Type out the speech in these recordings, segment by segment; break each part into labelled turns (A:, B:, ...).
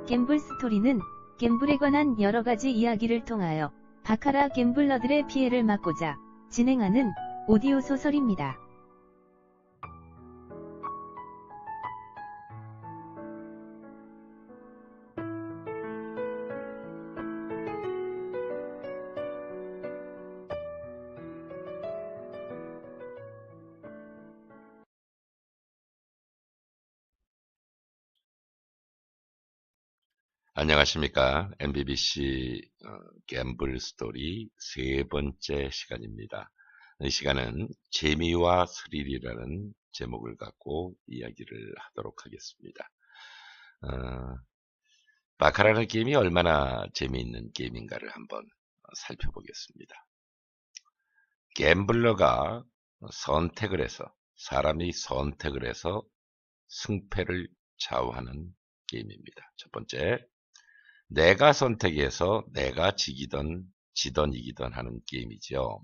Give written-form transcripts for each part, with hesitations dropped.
A: 갬블 스토리는 갬블에 관한 여러가지 이야기를 통하여 바카라 갬블러들의 피해를 막고자 진행하는 오디오 소설입니다.
B: 안녕하십니까. MBBC 갬블 스토리 세 번째 시간입니다. 이 시간은 재미와 스릴이라는 제목을 갖고 이야기를 하도록 하겠습니다. 바카라는 게임이 얼마나 재미있는 게임인가를 한번 살펴보겠습니다. 갬블러가 사람이 선택을 해서 승패를 좌우하는 게임입니다. 첫 번째, 내가 선택해서 내가 지던 이기던 하는 게임이죠.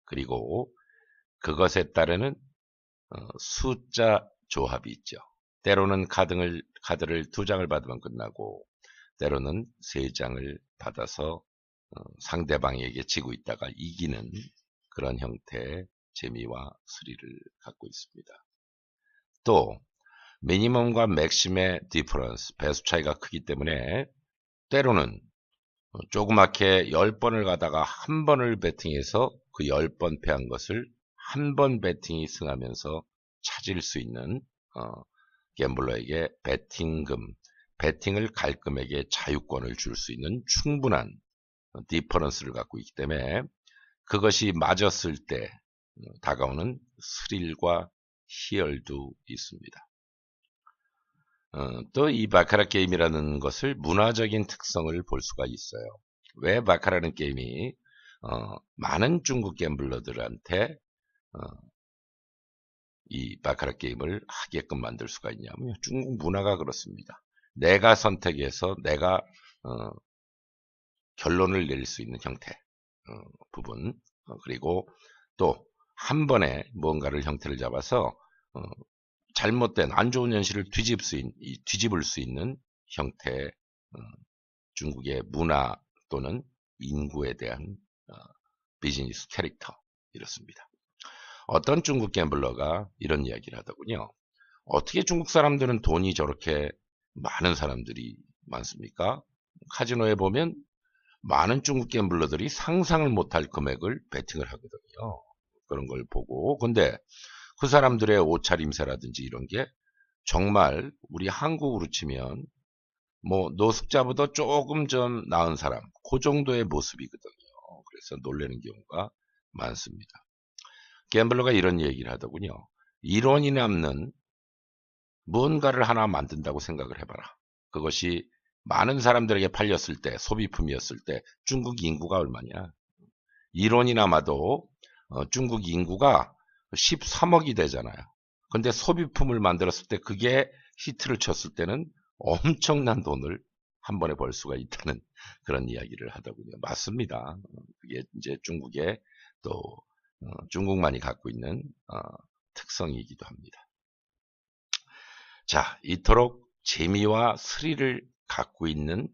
B: 그리고 그것에 따르는 숫자 조합이 있죠. 때로는 카드를 2장을 받으면 끝나고, 때로는 3장을 받아서 상대방에게 지고 있다가 이기는 그런 형태의 재미와 스릴을 갖고 있습니다. 또 미니멈과 맥심의 디퍼런스, 배수 차이가 크기 때문에 때로는 조그맣게 10번을 가다가 한 번을 배팅해서 그 10번 패한 것을 한 번 배팅이 승하면서 찾을 수 있는 갬블러에게 배팅을 갈 금액의 자유권을 줄 수 있는 충분한 디퍼런스를 갖고 있기 때문에 그것이 맞았을 때 다가오는 스릴과 희열도 있습니다. 또 이 바카라 게임이라는 것을 문화적인 특성을 볼 수가 있어요. 왜 바카라는 게임이 많은 중국 갬블러들한테 이 바카라 게임을 하게끔 만들 수가 있냐면 중국 문화가 그렇습니다. 내가 선택해서 내가 결론을 내릴 수 있는 형태 부분, 그리고 또 한 번에 뭔가를 형태를 잡아서 잘못된 안 좋은 현실을 뒤집을 수 있는 형태의 중국의 문화 또는 인구에 대한 비즈니스 캐릭터, 이렇습니다. 어떤 중국 갬블러가 이런 이야기를 하더군요. 어떻게 중국 사람들은 돈이 저렇게 많은 사람들이 많습니까? 카지노에 보면 많은 중국 갬블러들이 상상을 못할 금액을 베팅을 하거든요. 그런 걸 보고, 근데 그 사람들의 옷차림새라든지 이런 게 정말 우리 한국으로 치면 뭐 노숙자보다 조금 좀 나은 사람, 그 정도의 모습이거든요. 그래서 놀라는 경우가 많습니다. 갬블러가 이런 얘기를 하더군요. 이론이 남는 뭔가를 하나 만든다고 생각을 해봐라. 그것이 많은 사람들에게 팔렸을 때, 소비품이었을 때 중국 인구가 얼마냐? 이론이 남아도 중국 인구가 13억이 되잖아요. 근데 소비품을 만들었을 때 그게 히트를 쳤을 때는 엄청난 돈을 한 번에 벌 수가 있다는 그런 이야기를 하더군요. 맞습니다. 그게 이제 중국의 또 중국만이 갖고 있는 특성이기도 합니다. 자, 이토록 재미와 스릴을 갖고 있는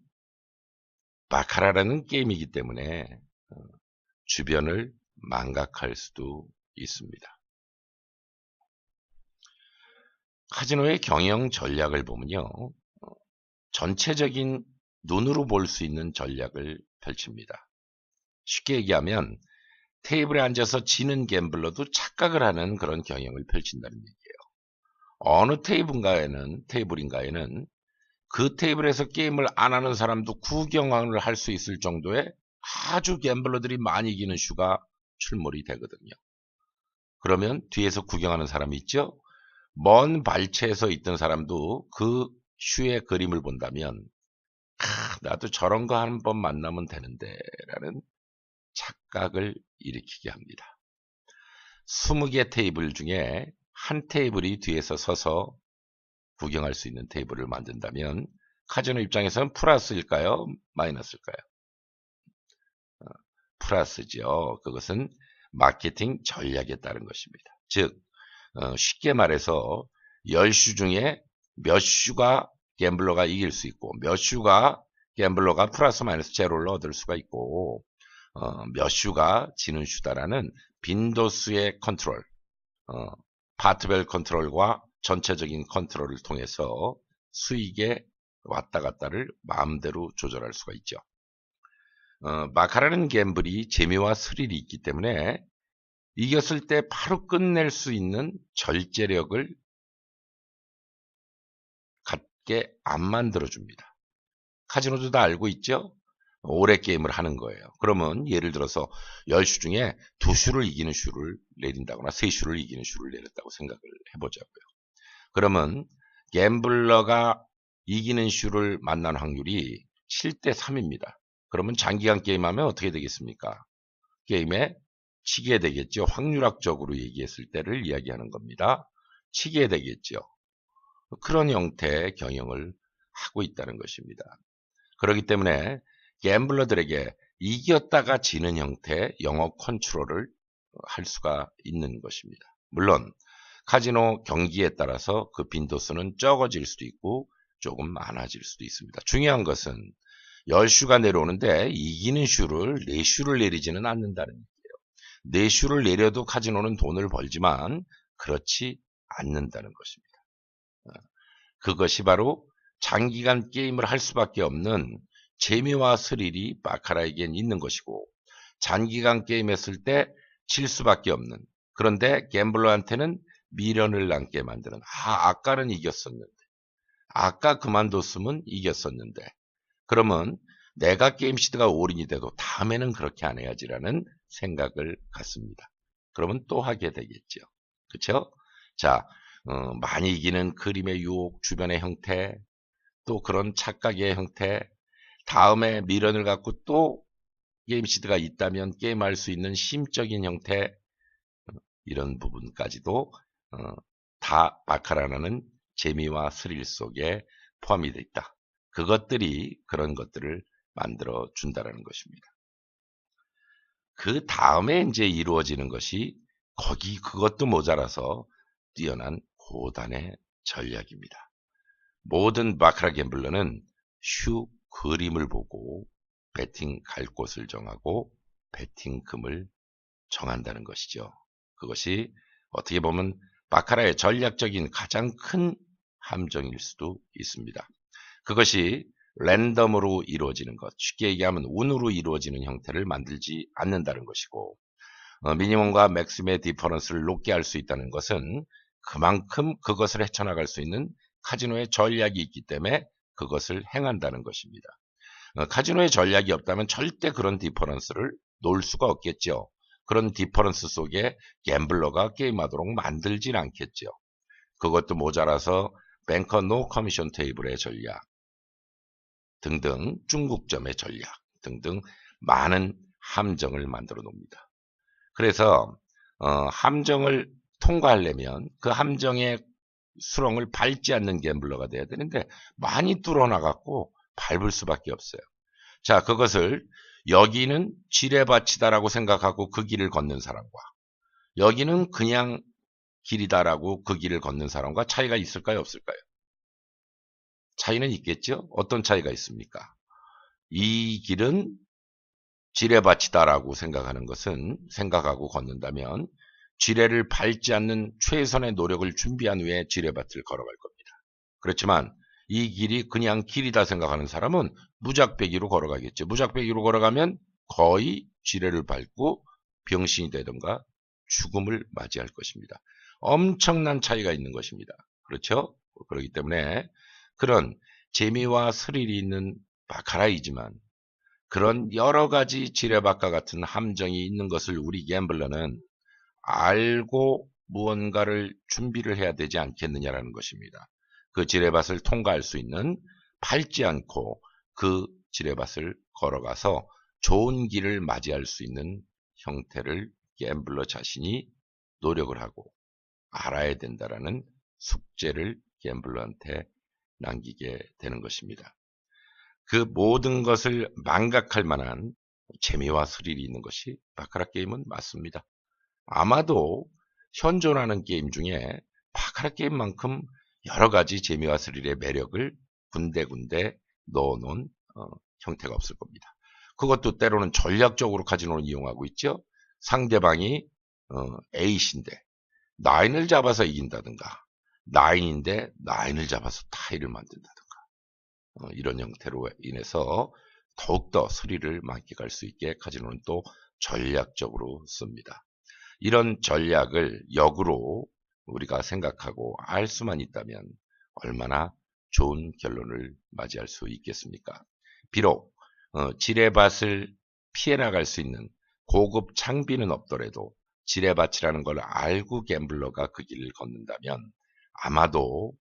B: 바카라라는 게임이기 때문에 주변을 망각할 수도 있습니다. 카지노의 경영 전략을 보면요, 전체적인 눈으로 볼 수 있는 전략을 펼칩니다. 쉽게 얘기하면 테이블에 앉아서 지는 갬블러도 착각을 하는 그런 경영을 펼친다는 얘기예요. 어느 테이블인가에는 그 테이블에서 게임을 안 하는 사람도 구경을 할 수 있을 정도의 아주 갬블러들이 많이 이기는 슈가 출몰이 되거든요. 그러면 뒤에서 구경하는 사람이 있죠? 먼 발치에서 있던 사람도 그 슈의 그림을 본다면 나도 저런 거 한 번 만나면 되는데 라는 착각을 일으키게 합니다. 20개 테이블 중에 한 테이블이 뒤에서 서서 구경할 수 있는 테이블을 만든다면 카지노 입장에서는 플러스일까요? 마이너스일까요? 플러스죠. 그것은 마케팅 전략에 따른 것입니다. 즉 쉽게 말해서 10슈 중에 몇 슈가 갬블러가 이길 수 있고 몇 슈가 갬블러가 플러스 마이너스 제로를 얻을 수가 있고 몇 슈가 지는 슈다라는 빈도수의 컨트롤, 파트별 컨트롤과 전체적인 컨트롤을 통해서 수익의 왔다 갔다를 마음대로 조절할 수가 있죠. 마카라는 갬블이 재미와 스릴이 있기 때문에 이겼을 때 바로 끝낼 수 있는 절제력을 갖게 안 만들어줍니다. 카지노도 다 알고 있죠? 오래 게임을 하는 거예요. 그러면 예를 들어서 10슈 중에 2슈를 이기는 슈를 내린다거나 3슈를 이기는 슈를 내렸다고 생각을 해보자고요. 그러면 갬블러가 이기는 슈를 만난 확률이 7대 3입니다. 그러면 장기간 게임하면 어떻게 되겠습니까? 게임에 치게 되겠죠. 확률학적으로 얘기했을 때를 이야기하는 겁니다. 치게 되겠죠. 그런 형태의 경영을 하고 있다는 것입니다. 그렇기 때문에 갬블러들에게 이겼다가 지는 형태의 영업 컨트롤을 할 수가 있는 것입니다. 물론 카지노 경기에 따라서 그 빈도수는 적어질 수도 있고 조금 많아질 수도 있습니다. 중요한 것은 10슈가 내려오는데 이기는 슈를 4슈를 내리지는 않는다는 얘기예요. 4슈를 내려도 카지노는 돈을 벌지만 그렇지 않는다는 것입니다. 그것이 바로 장기간 게임을 할 수밖에 없는 재미와 스릴이 바카라에겐 있는 것이고 장기간 게임했을 때 질 수밖에 없는, 그런데 갬블러한테는 미련을 남게 만드는, 아까는 이겼었는데, 아까 그만뒀으면 이겼었는데, 그러면 내가 게임 시드가 올인이 돼도 다음에는 그렇게 안 해야지라는 생각을 갖습니다. 그러면 또 하게 되겠죠. 그렇죠? 자, 많이 이기는 그림의 유혹, 주변의 형태, 또 그런 착각의 형태, 다음에 미련을 갖고 또 게임 시드가 있다면 게임할 수 있는 심적인 형태, 이런 부분까지도 다 바카라라는 재미와 스릴 속에 포함이 되어 있다. 그것들이 그런 것들을 만들어 준다는 것입니다. 그 다음에 이제 이루어지는 것이 그것도 모자라서 뛰어난 고단의 전략입니다. 모든 바카라 갬블러는 슈 그림을 보고 배팅 갈 곳을 정하고 배팅금을 정한다는 것이죠. 그것이 어떻게 보면 바카라의 전략적인 가장 큰 함정일 수도 있습니다. 그것이 랜덤으로 이루어지는 것, 쉽게 얘기하면 운으로 이루어지는 형태를 만들지 않는다는 것이고, 미니멈과 맥sim의 디퍼런스를 높게 할 수 있다는 것은 그만큼 그것을 헤쳐나갈 수 있는 카지노의 전략이 있기 때문에 그것을 행한다는 것입니다. 카지노의 전략이 없다면 절대 그런 디퍼런스를 놓을 수가 없겠죠. 그런 디퍼런스 속에 갬블러가 게임하도록 만들진 않겠죠. 그것도 모자라서 뱅커 노 커미션 테이블의 전략 등등, 중국점의 전략 등등 많은 함정을 만들어 놓습니다. 그래서 함정을 통과하려면 그 함정의 수렁을 밟지 않는 갬블러가 돼야 되는데 많이 뚫어나갔고 밟을 수밖에 없어요. 자, 그것을 여기는 지뢰밭이다라고 생각하고 그 길을 걷는 사람과 여기는 그냥 길이다라고 그 길을 걷는 사람과 차이가 있을까요, 없을까요? 차이는 있겠죠? 어떤 차이가 있습니까? 이 길은 지뢰밭이다라고 생각하고 걷는다면 지뢰를 밟지 않는 최선의 노력을 준비한 후에 지뢰밭을 걸어갈 겁니다. 그렇지만 이 길이 그냥 길이다 생각하는 사람은 무작배기로 걸어가겠죠. 무작배기로 걸어가면 거의 지뢰를 밟고 병신이 되든가 죽음을 맞이할 것입니다. 엄청난 차이가 있는 것입니다. 그렇죠? 그렇기 때문에 그런 재미와 스릴이 있는 바카라이지만 그런 여러 가지 지뢰밭과 같은 함정이 있는 것을 우리 갬블러는 알고 무언가를 준비를 해야 되지 않겠느냐라는 것입니다. 그 지뢰밭을 통과할 수 있는, 밟지 않고 그 지뢰밭을 걸어가서 좋은 길을 맞이할 수 있는 형태를 갬블러 자신이 노력을 하고 알아야 된다라는 숙제를 갬블러한테 남기게 되는 것입니다. 그 모든 것을 망각할 만한 재미와 스릴이 있는 것이 바카라 게임은 맞습니다. 아마도 현존하는 게임 중에 바카라 게임만큼 여러 가지 재미와 스릴의 매력을 군데군데 넣어놓은 형태가 없을 겁니다. 그것도 때로는 전략적으로 카지노를 이용하고 있죠. 상대방이 8인데 9을 잡아서 이긴다든가 9인데 9을 잡아서 타이를 만든다든가 이런 형태로 인해서 더욱더 스릴을 만끽할 수 있게 카지노는 또 전략적으로 씁니다. 이런 전략을 역으로 우리가 생각하고 알 수만 있다면 얼마나 좋은 결론을 맞이할 수 있겠습니까? 비록 지뢰밭을 피해 나갈 수 있는 고급 장비는 없더라도 지뢰밭이라는 걸 알고 갬블러가 그 길을 걷는다면 아마도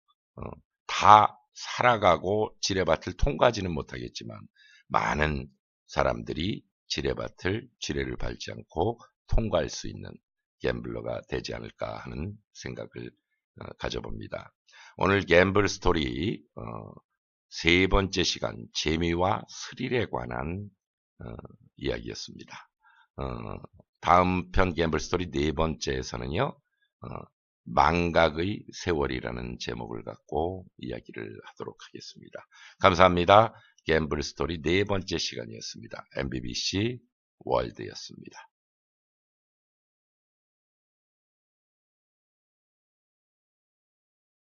B: 다 살아가고 지뢰밭을 통과하지는 못하겠지만 많은 사람들이 지뢰를 밟지 않고 통과할 수 있는 갬블러가 되지 않을까 하는 생각을 가져봅니다. 오늘 갬블 스토리 세 번째 시간 재미와 스릴에 관한 이야기였습니다. 다음 편 갬블 스토리 네 번째에서는요. 망각의 세월이라는 제목을 갖고 이야기를 하도록 하겠습니다. 감사합니다. 갬블 스토리 네 번째 시간이었습니다. MBBC 월드였습니다.